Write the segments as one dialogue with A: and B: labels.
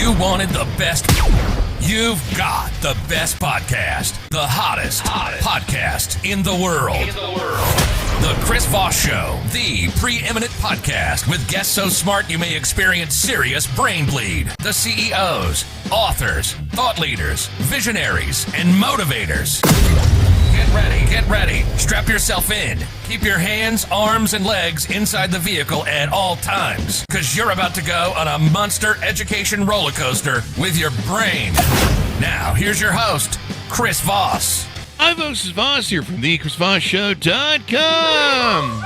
A: You wanted the best. You've got the best podcast. The hottest podcast in the world. The Chris Voss Show, the preeminent podcast with guests so smart you may experience serious brain bleed. The CEOs, authors, thought leaders, visionaries, and motivators. Get ready. Strap yourself in. Keep your hands, arms, and legs inside the vehicle at all times, because you're about to go on a monster education roller coaster with your brain. Now, here's your host, Chris Voss.
B: Hi, folks. It's Voss here from the ChrisVossShow.com.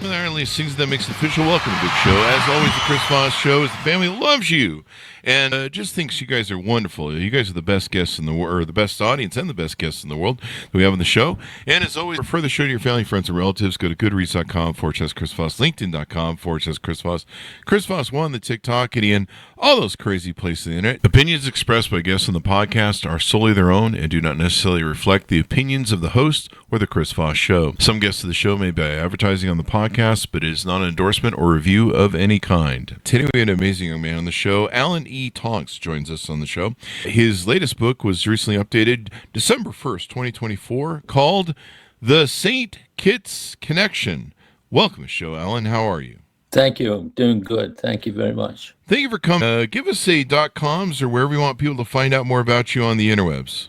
B: With our only things that makes it official. Welcome to the show. As always, the Chris Voss Show is the family that loves you and just thinks you guys are wonderful. You guys are the best guests in the world, or the best audience and the best guests in the world that we have on the show. And as always, refer the show to your family, friends, and relatives. Go to goodreads.com/Chris Voss, LinkedIn.com/Chris Voss, Chris Voss 1, the TikTok, and all those crazy places on the internet. Opinions expressed by guests on the podcast are solely their own and do not necessarily reflect the opinions of the host or the Chris Voss Show. Some guests of the show may be advertising on the podcast, but it is not an endorsement or review of any kind. Today we had an amazing young man on the show. Alan E. Tonks joins us on the show. His latest book was recently updated December 1st, 2024, called The St. Kitts Connection. Welcome to the show, Alan. How are you?
C: Thank you. I'm doing good. Thank you very much.
B: Thank you for coming. Give us a .coms or wherever you want people to find out more about you on the interwebs.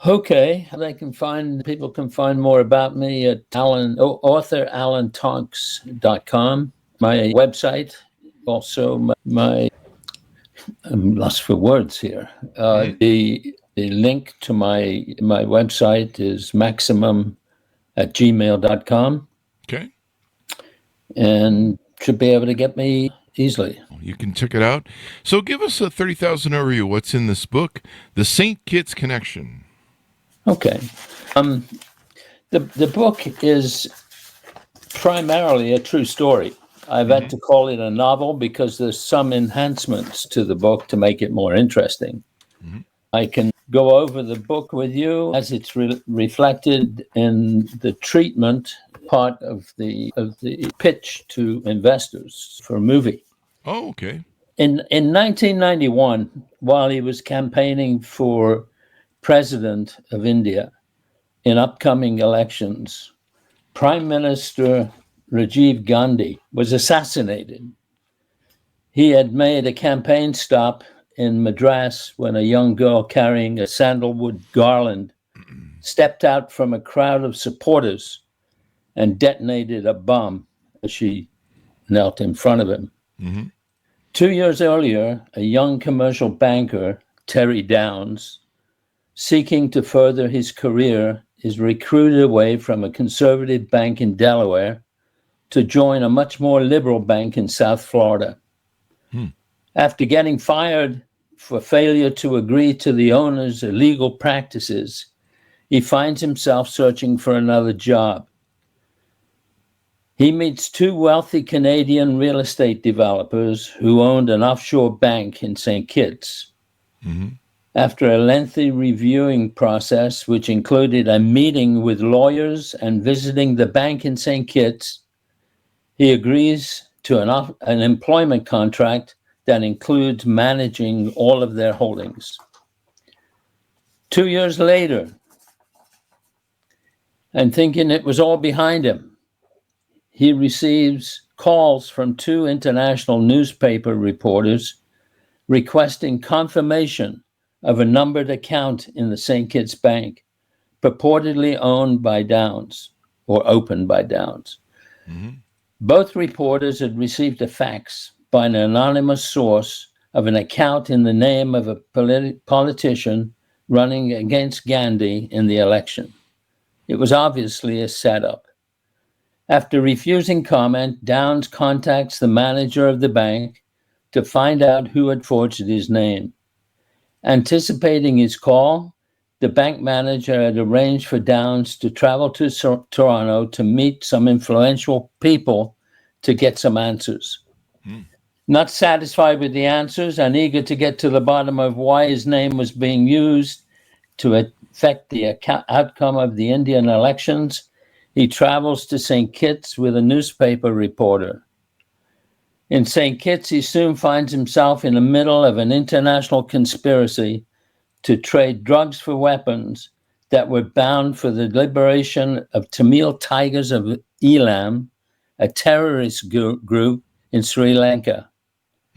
C: Okay, people can find more about me at author.alantonks.com. My website, also my I'm lost for words here. The link to my website is maximum@gmail.com.
B: Okay.
C: And should be able to get me easily.
B: You can check it out. So give us a 30,000 overview. What's in this book, The St. Kitts Connection?
C: Okay. The book is primarily a true story. I've had to call it a novel because there's some enhancements to the book to make it more interesting. I can go over the book with you as it's reflected in the treatment part of the pitch to investors for a movie.
B: Oh, okay.
C: In 1991, while he was campaigning for president of India in upcoming elections, Prime Minister Rajiv Gandhi was assassinated. He had made a campaign stop in Madras when a young girl carrying a sandalwood garland stepped out from a crowd of supporters and detonated a bomb as she knelt in front of him. 2 years earlier, a young commercial banker, Terry Downs, seeking to further his career, is recruited away from a conservative bank in Delaware to join a much more liberal bank in South Florida. After getting fired for failure to agree to the owner's illegal practices, he finds himself searching for another job. He meets two wealthy Canadian real estate developers who owned an offshore bank in St. Kitts. After a lengthy reviewing process, which included a meeting with lawyers and visiting the bank in St. Kitts, he agrees to an employment contract that includes managing all of their holdings. 2 years later, and thinking it was all behind him, he receives calls from two international newspaper reporters requesting confirmation of a numbered account in the St. Kitts Bank, purportedly owned by Downs or opened by Downs. Both reporters had received a fax by an anonymous source of an account in the name of a politician running against Gandhi in the election. It was obviously a setup. After refusing comment, Downs contacts the manager of the bank to find out who had forged his name. Anticipating his call, the bank manager had arranged for Downs to travel to Toronto to meet some influential people to get some answers. Not satisfied with the answers and eager to get to the bottom of why his name was being used to affect the outcome of the Indian elections, he travels to St. Kitts with a newspaper reporter. In St. Kitts, he soon finds himself in the middle of an international conspiracy to trade drugs for weapons that were bound for the liberation of Tamil Tigers of Elam, a terrorist group in Sri Lanka.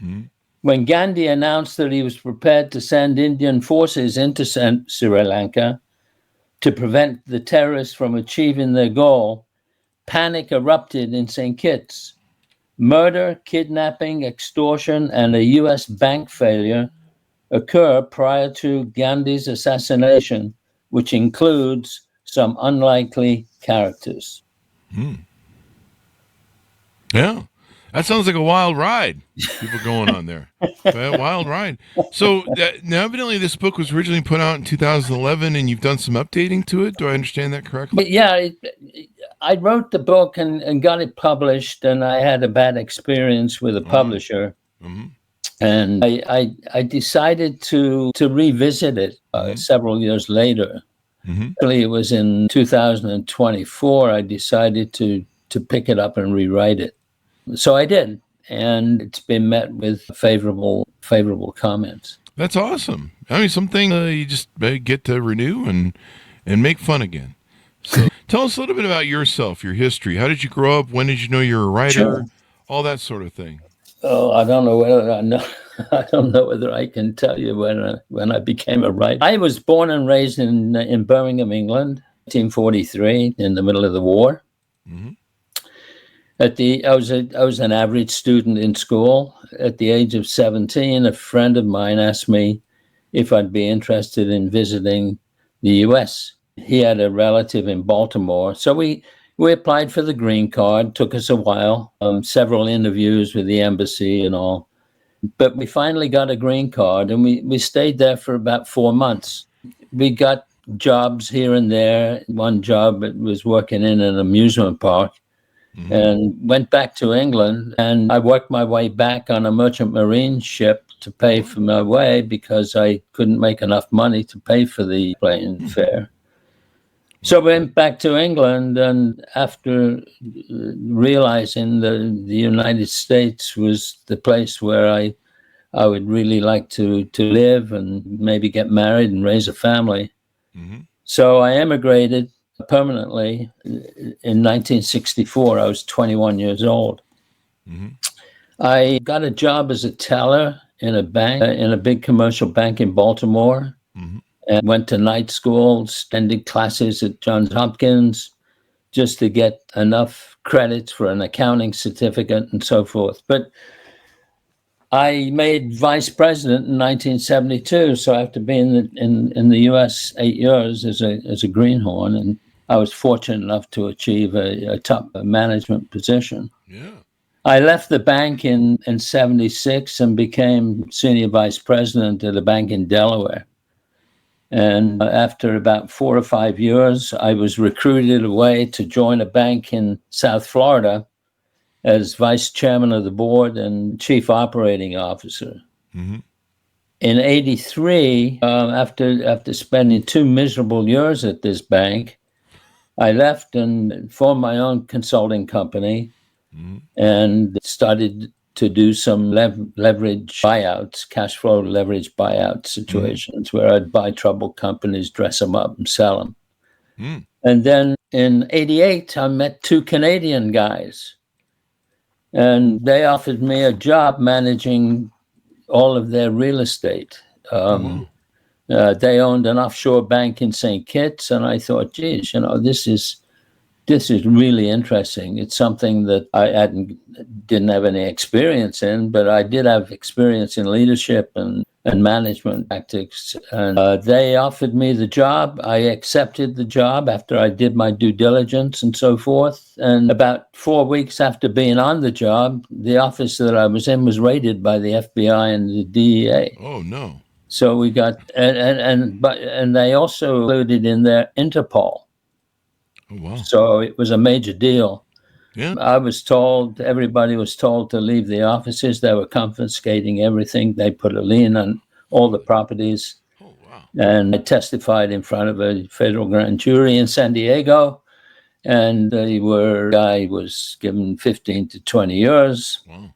C: Mm-hmm. When Gandhi announced that he was prepared to send Indian forces into Sri Lanka to prevent the terrorists from achieving their goal, panic erupted in St. Kitts. Murder, kidnapping, extortion, and a U.S. bank failure occur prior to Gandhi's assassination, which includes some unlikely characters.
B: Yeah, that sounds like a wild ride. People going on there. Wild ride. So now evidently this book was originally put out in 2011 and you've done some updating to it. Do I understand that correctly?
C: But yeah, I wrote the book and got it published, and I had a bad experience with a publisher. Mm-hmm. And I decided to revisit it several years later. Mm-hmm. Actually, it was in 2024 I decided to pick it up and rewrite it. So I did, and it's been met with favorable comments.
B: That's awesome. I mean, something you just get to renew and make fun again. So tell us a little bit about yourself, your history. How did you grow up? When did you know you were a writer? Sure. All that sort of thing.
C: Oh, I don't know whether I know. I don't know whether I can tell you when I became a writer. I was born and raised in Birmingham, England, 1943, in the middle of the war. Mm-hmm. I was an average student in school. At the age of 17, a friend of mine asked me if I'd be interested in visiting the U.S. He had a relative in Baltimore, so we applied for the green card. Took us a while, several interviews with the embassy and all. But we finally got a green card, and we stayed there for about 4 months. We got jobs here and there. One job was working in an amusement park, mm-hmm. and went back to England. And I worked my way back on a merchant marine ship to pay for my way because I couldn't make enough money to pay for the plane fare. So we went back to England, and after realizing that the United States was the place where I would really like to live and maybe get married and raise a family. Mm-hmm. So I emigrated permanently in 1964. I was 21 years old. Mm-hmm. I got a job as a teller in a bank, in a big commercial bank in Baltimore. Mm-hmm. And went to night school, attended classes at Johns Hopkins just to get enough credits for an accounting certificate and so forth. But I made vice president in 1972, so after being in the U.S. 8 years as a greenhorn, and I was fortunate enough to achieve a top management position. Yeah. I left the bank in 76 and became senior vice president at a bank in Delaware. And after about 4 or 5 years, I was recruited away to join a bank in South Florida as vice chairman of the board and chief operating officer. Mm-hmm. In 83, after spending 2 miserable years at this bank, I left and formed my own consulting company, mm-hmm. and started to do some leverage buyouts, cash flow leverage buyout situations, mm-hmm. where I'd buy troubled companies, dress them up, and sell them. Mm. And then in 88, I met 2 Canadian guys, and they offered me a job managing all of their real estate. They owned an offshore bank in St. Kitts, and I thought, geez, this is really interesting. It's something that I didn't have any experience in, but I did have experience in leadership and management tactics. And they offered me the job. I accepted the job after I did my due diligence and so forth. And about 4 weeks after being on the job, the office that I was in was raided by the FBI and the DEA.
B: Oh, no.
C: So we got, and they also included in there Interpol.
B: Oh, wow.
C: So it was a major deal.
B: Yeah.
C: Everybody was told to leave the offices. They were confiscating everything. They put a lien on all the properties.
B: Oh, wow.
C: And I testified in front of a federal grand jury in San Diego. And the guy was given 15 to 20 years.
B: Wow.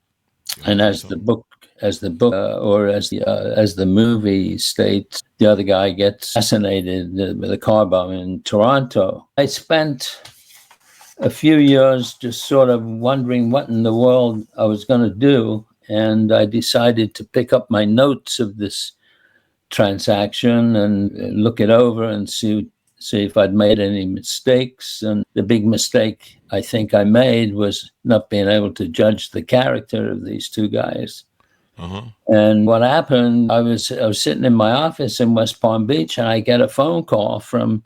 C: And as the book, or as the movie states, the other guy gets assassinated with a car bomb in Toronto. I spent a few years just sort of wondering what in the world I was going to do, and I decided to pick up my notes of this transaction and look it over and see if I'd made any mistakes. And the big mistake I think I made was not being able to judge the character of these two guys.
B: Uh-huh.
C: And what happened, I was sitting in my office in West Palm Beach, and I get a phone call from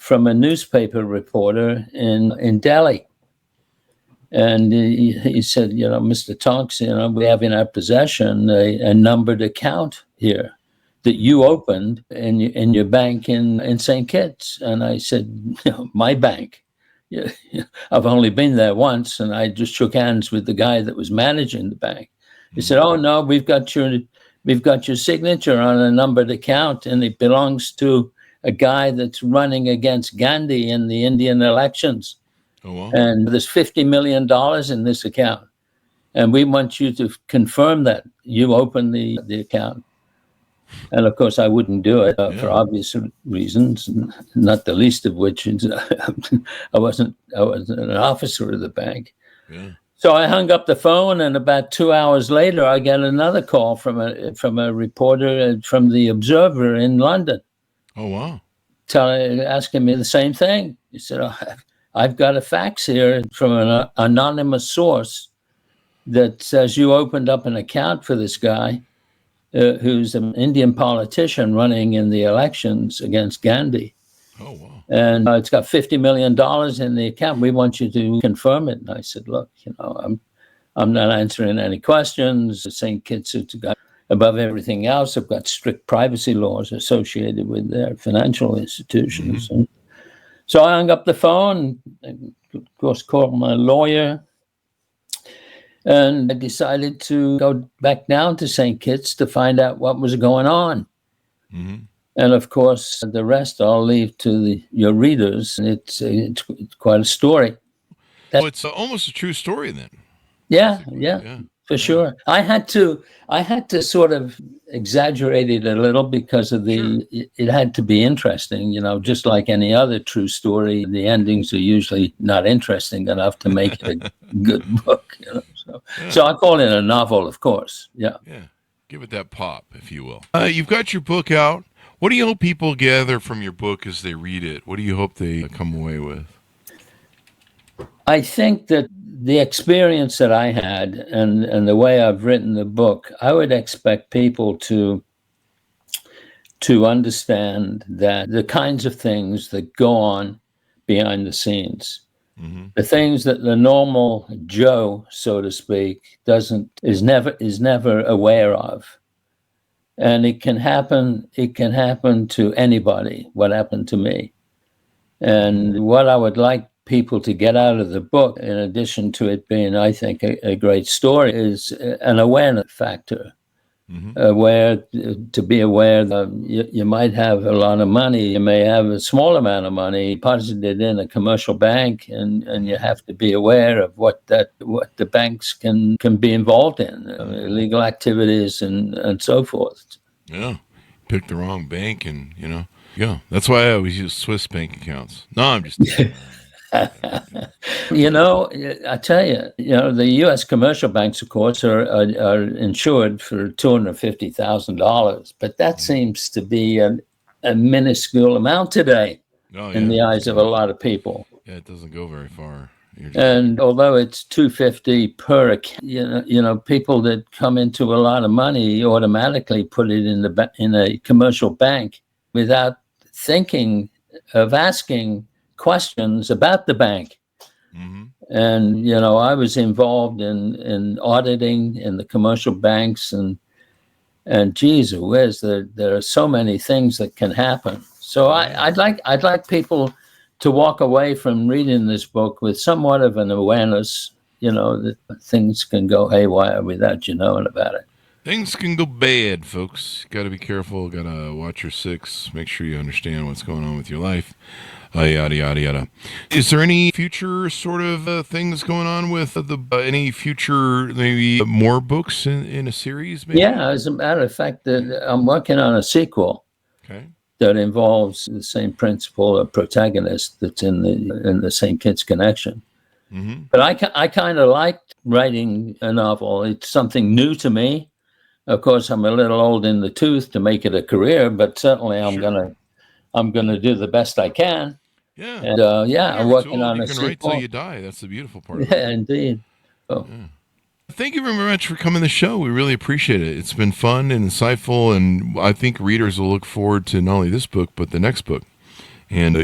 C: a newspaper reporter in Delhi. And he said, Mr. Tonks, we have in our possession a numbered account here that you opened in your bank in St. Kitts. And I said, my bank. Yeah, I've only been there once, and I just shook hands with the guy that was managing the bank. He said, "Oh no, we've got your signature on a numbered account, and it belongs to a guy that's running against Gandhi in the Indian elections.
B: Oh, wow.
C: And there's $50 million in this account, and we want you to confirm that you opened the account." And of course, I wouldn't do it for obvious reasons, not the least of which is I wasn't an officer of the bank.
B: Yeah.
C: So I hung up the phone, and about 2 hours later, I get another call from a reporter from the Observer in London.
B: Oh, wow.
C: Asking me the same thing. He said, I've got a fax here from an anonymous source that says you opened up an account for this guy who's an Indian politician running in the elections against Gandhi.
B: Oh, wow.
C: And it's got $50 million in the account. We want you to confirm it. And I said, look, I'm not answering any questions. St. Kitts, above everything else, have got strict privacy laws associated with their financial institutions.
B: Mm-hmm.
C: So I hung up the phone, and of course, called my lawyer. And I decided to go back down to St. Kitts to find out what was going on.
B: Mm-hmm.
C: And of course, the rest I'll leave to your readers. And it's quite a story.
B: Well, it's almost a true story then.
C: Yeah, for sure. I had to sort of exaggerate it a little because of it had to be interesting, just like any other true story. The endings are usually not interesting enough to make it a good book, So I call it a novel, of course. Yeah.
B: Yeah. Give it that pop, if you will. You've got your book out. What do you hope people gather from your book as they read it? What do you hope they come away with?
C: I think that the experience that I had and the way I've written the book, I would expect people to understand that the kinds of things that go on behind the scenes, mm-hmm. the things that the normal Joe, so to speak, is never aware of. And it can happen to anybody, what happened to me. And what I would like people to get out of the book, in addition to it being, I think, a great story, is an awareness factor. Mm-hmm. To be aware that you might have a lot of money, you may have a small amount of money deposited in a commercial bank, and you have to be aware of what the banks can be involved in, illegal activities and so forth.
B: Yeah, pick the wrong bank, and yeah, that's why I always use Swiss bank accounts. No, I'm just.
C: I tell you, the U.S. commercial banks, of course, are insured for $250,000, but that seems to be a minuscule amount today in the eyes of a lot of people.
B: Yeah, it doesn't go very far.
C: And although it's $250 per account, people that come into a lot of money automatically put it in a commercial bank without thinking of asking questions about the bank. Mm-hmm. And I was involved in auditing in the commercial banks, and geez whiz, there are so many things that can happen. So I'd like people to walk away from reading this book with somewhat of an awareness, that things can go haywire without you knowing about it.
B: Things can go bad, folks. Got to be careful. Got to watch your six. Make sure you understand what's going on with your life. Yada, yada, yada. Is there any future sort of things going on with any future, maybe more books in a series? Maybe?
C: Yeah, as a matter of fact, I'm working on a sequel.
B: Okay.
C: That involves the same principal, a protagonist that's in the St. Kitts connection. Mm-hmm. But I kind of liked writing a novel. It's something new to me. Of course, I'm a little old in the tooth to make it a career, but certainly I'm gonna do the best I can.
B: Yeah.
C: And I'm working on a sequel.
B: You can write till you die. That's the beautiful part.
C: Yeah, indeed. Oh.
B: Yeah. Thank you very much for coming to the show. We really appreciate it. It's been fun and insightful, and I think readers will look forward to not only this book, but the next book. And,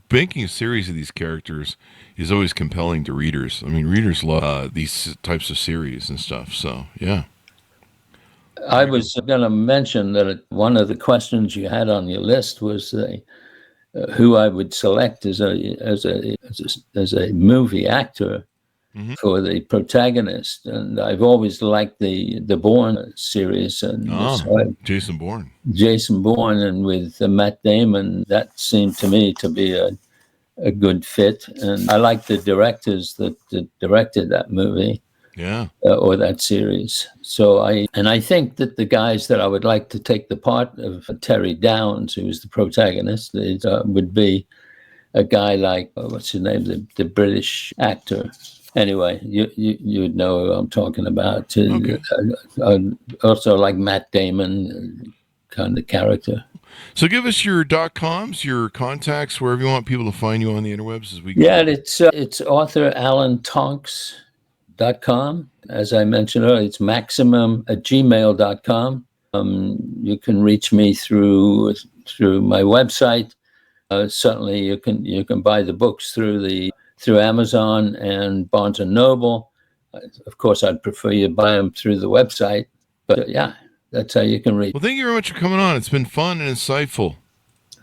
B: making a series of these characters is always compelling to readers. I mean, readers love these types of series and stuff. So, yeah.
C: I was going to mention that one of the questions you had on your list was who I would select as a movie actor. Mm-hmm. For the protagonist, and I've always liked the Bourne series, and
B: Jason Bourne,
C: and with Matt Damon, that seemed to me to be a good fit, and I like the directors that directed that movie, or that series. So I think that the guys that I would like to take the part of Terry Downs, who was the protagonist, would be a guy like what's his name, the British actor. Anyway, you'd know who I'm talking about.
B: Okay.
C: Also like Matt Damon kind of character.
B: So give us your .coms, your contacts, wherever you want people to find you on the interwebs as we go.
C: Yeah, it's author.alantonks.com. As I mentioned earlier, it's maximum@gmail.com. You can reach me through my website. Certainly, you can buy the books through Amazon and Barnes & Noble. Of course, I'd prefer you buy them through the website. But that's how you can read.
B: Well, thank you very much for coming on. It's been fun and insightful.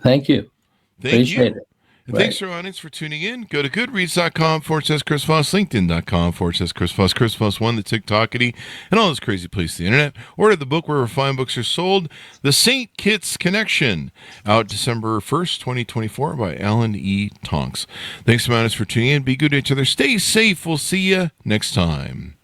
C: Thank you. Appreciate it.
B: And thanks to our audience for tuning in. Go to goodreads.com/Chris Voss, LinkedIn.com/Chris Voss, Chris Voss1, the TikTokity, and all those crazy places on the internet. Order the book wherever fine books are sold. The St. Kitts Connection, out December 1st, 2024 by Alan E. Tonks. Thanks to our audience for tuning in. Be good to each other. Stay safe. We'll see you next time.